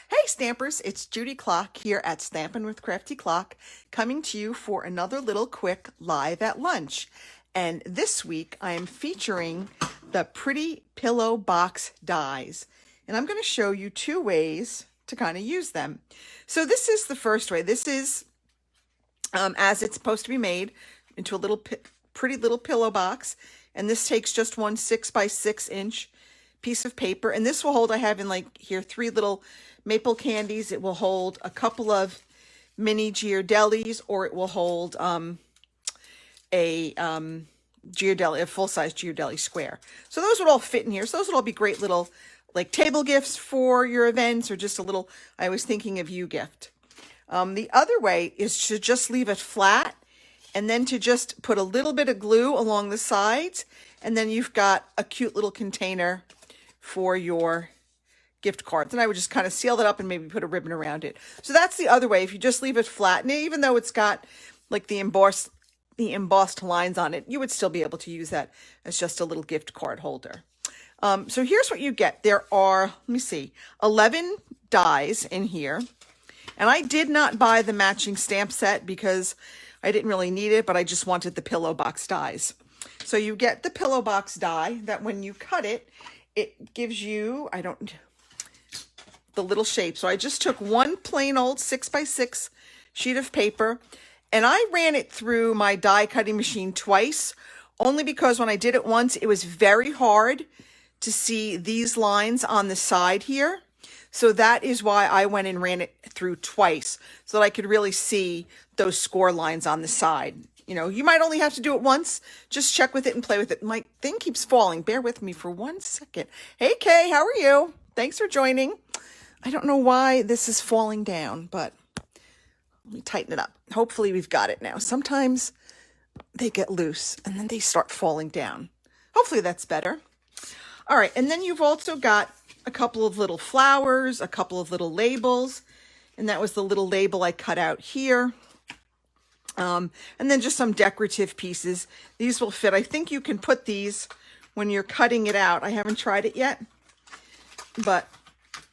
Hey Stampers, it's Judy Klock here at Stampin' with Crafty Klock, coming to you for another little quick live at lunch. And this week I am featuring the Pretty Pillow Box dies. And I'm going to show you two ways to kind of use them. So this is the first way. This is as it's supposed to be made, into a little pretty little pillow box. And this takes just one 6x6 inch piece of paper, and this will hold, I have in like here 3 little maple candies. It will hold a couple of mini Ghirardellis, or it will hold a Ghirardelli, a full-size Ghirardelli square. So those would all fit in here. So those would all be great little like table gifts for your events, or just a little, I was thinking of you gift. The other way is to just leave it flat, and then to just put a little bit of glue along the sides, and then you've got a cute little container for your gift cards. And I would just kind of seal that up and maybe put a ribbon around it. So that's the other way. If you just leave it flat, and even though it's got like the embossed lines on it, you would still be able to use that as just a little gift card holder. So here's what you get. There are, let me see, 11 dies in here. And I did not buy the matching stamp set because I didn't really need it, but I just wanted the pillow box dies. So you get the pillow box die that when you cut it, it gives you, the little shape. So I just took one plain old 6x6 sheet of paper, and I ran it through my die cutting machine twice, only because when I did it once, it was very hard to see these lines on the side here. So that is why I went and ran it through twice, so that I could really see those score lines on the side. You know, you might only have to do it once. Just check with it and play with it. My thing keeps falling. Bear with me for 1 second. Hey, Kay, how are you? Thanks for joining. I don't know why this is falling down, but let me tighten it up. Hopefully we've got it now. Sometimes they get loose and then they start falling down. Hopefully that's better. All right, and then you've also got a couple of little flowers, a couple of little labels, and that was the little label I cut out here. And then just some decorative pieces. These will fit. I think you can put these when you're cutting it out. I haven't tried it yet, but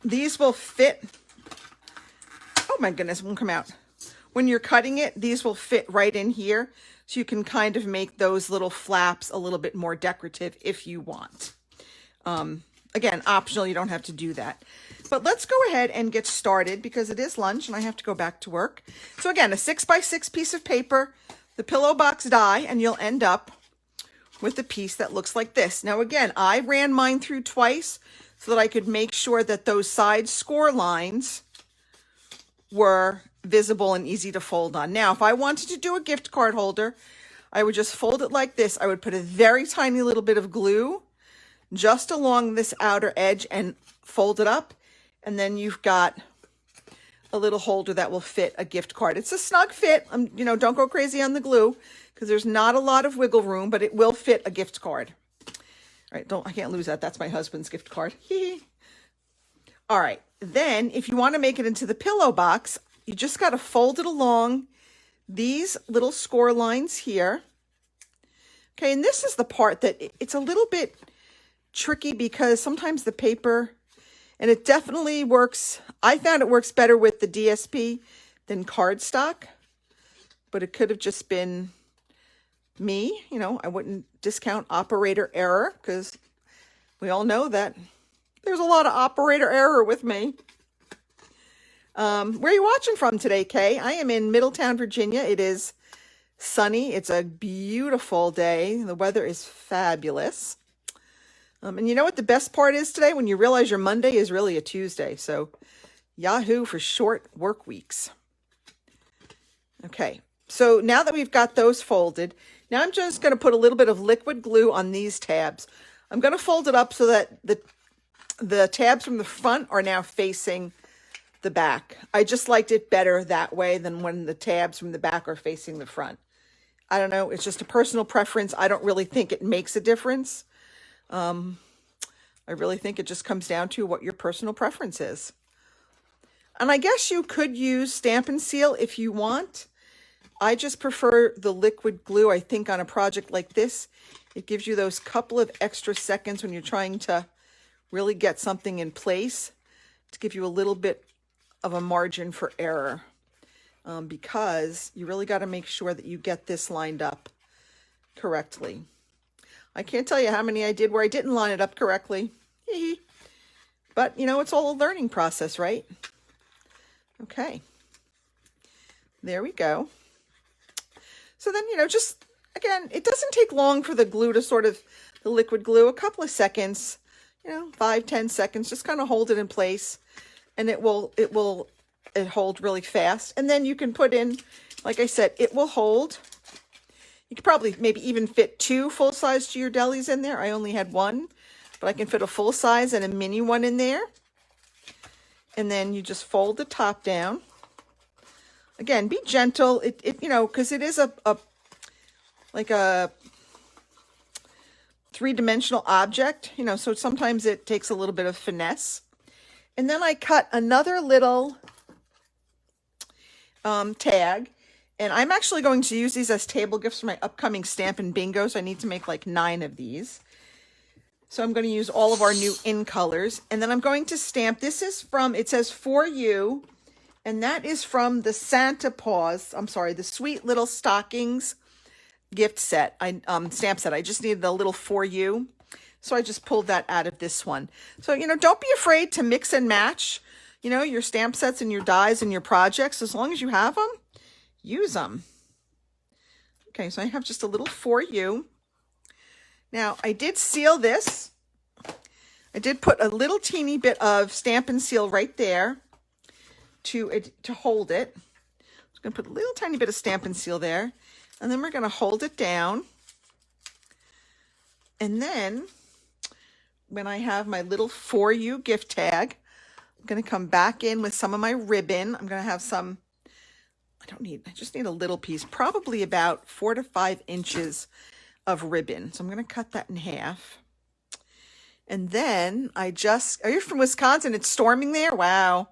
these will fit. Oh my goodness, it won't come out. When you're cutting it, these will fit right in here. So you can kind of make those little flaps a little bit more decorative if you want. Again, optional, you don't have to do that. But let's go ahead and get started because it is lunch and I have to go back to work. So again, a 6x6 piece of paper, the pillow box die, and you'll end up with a piece that looks like this. Now again, I ran mine through twice so that I could make sure that those side score lines were visible and easy to fold on. Now, if I wanted to do a gift card holder, I would just fold it like this. I would put a very tiny little bit of glue just along this outer edge and fold it up. And then you've got a little holder that will fit a gift card. It's a snug fit. You know, don't go crazy on the glue because there's not a lot of wiggle room, but it will fit a gift card. All right, I can't lose that. That's my husband's gift card. All right, then if you want to make it into the pillow box, you just got to fold it along these little score lines here. Okay, and this is the part that it's a little bit tricky because sometimes the paper, and it definitely works. I found it works better with the DSP than cardstock, but it could have just been me. You know, I wouldn't discount operator error because we all know that there's a lot of operator error with me. Where are you watching from today, Kay? I am in Middletown, Virginia. It is sunny. It's a beautiful day. The weather is fabulous. And you know what the best part is today? When you realize your Monday is really a Tuesday. So yahoo for short work weeks. Okay, so now that we've got those folded, now I'm just going to put a little bit of liquid glue on these tabs. I'm going to fold it up so that the tabs from the front are now facing the back. I just liked it better that way than when the tabs from the back are facing the front. I don't know. It's just a personal preference. I don't really think it makes a difference. I really think it just comes down to what your personal preference is. And I guess you could use Stampin' Seal if you want. I just prefer the liquid glue. I think on a project like this, it gives you those couple of extra seconds when you're trying to really get something in place to give you a little bit of a margin for error, because you really got to make sure that you get this lined up correctly. I can't tell you how many I did where I didn't line it up correctly. But, you know, it's all a learning process, right? Okay. There we go. So then, you know, just, again, it doesn't take long for the glue to sort of, the liquid glue, a couple of seconds, you know, 5-10 seconds, just kind of hold it in place, and it hold really fast. And then you can put in, like I said, it will hold. You could probably maybe even fit 2 full-size Ghirardellis in there. I only had 1, but I can fit a full-size and a mini one in there. And then you just fold the top down. Again, be gentle. It you know, because it is like a 3-dimensional object, you know, so sometimes it takes a little bit of finesse. And then I cut another little tag. And I'm actually going to use these as table gifts for my upcoming Stampin' Bingo. So I need to make like 9 of these. So I'm going to use all of our new in colors. And then I'm going to stamp. This is from, it says For You. And that is from the Santa Paws. I'm sorry, the Sweet Little Stockings gift set. Stamp set. I just needed a little For You. So I just pulled that out of this one. So, you know, don't be afraid to mix and match, you know, your stamp sets and your dies and your projects. As long as you have them, use them. Okay, so I have just a little For You. Now, I did seal this. I did put a little teeny bit of Stampin' Seal right there to hold it. I'm going to put a little tiny bit of Stampin' Seal there. And then we're going to hold it down. And then, when I have my little For You gift tag, I'm going to come back in with some of my ribbon. I'm going to have some, I just need a little piece, probably about 4 to 5 inches of ribbon. So I'm going to cut that in half. And then are you from Wisconsin? It's storming there? Wow.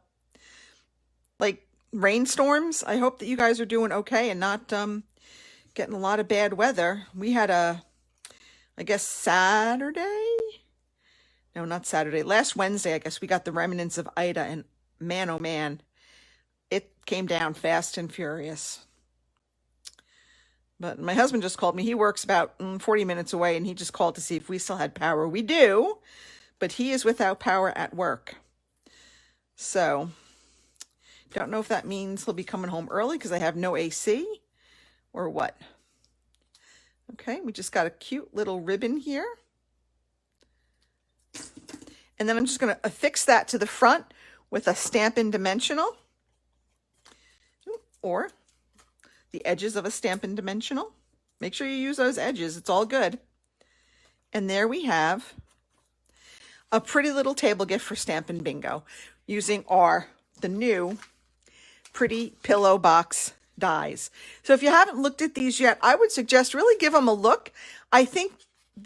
Like rainstorms. I hope that you guys are doing okay and not getting a lot of bad weather. We had I guess Saturday? No, not Saturday. Last Wednesday, I guess we got the remnants of Ida, and man, oh man, it came down fast and furious. But my husband just called me. He works about 40 minutes away, and he just called to see if we still had power. We do, but he is without power at work. So, don't know if that means he'll be coming home early because I have no AC or what. Okay, we just got a cute little ribbon here. And then I'm just going to affix that to the front with a Stampin' Dimensional, or the edges of a Stampin' Dimensional. Make sure you use those edges. It's all good. And there we have a pretty little table gift for Stampin' Bingo using the new Pretty Pillow Box dies. So if you haven't looked at these yet, I would suggest really give them a look. I think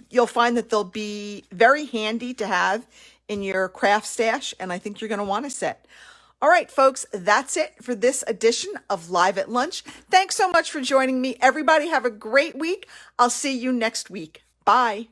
you'll find that they'll be very handy to have in your craft stash, and I think you're going to want a set. All right, folks, that's it for this edition of Live at Lunch. Thanks so much for joining me. Everybody have a great week. I'll see you next week. Bye.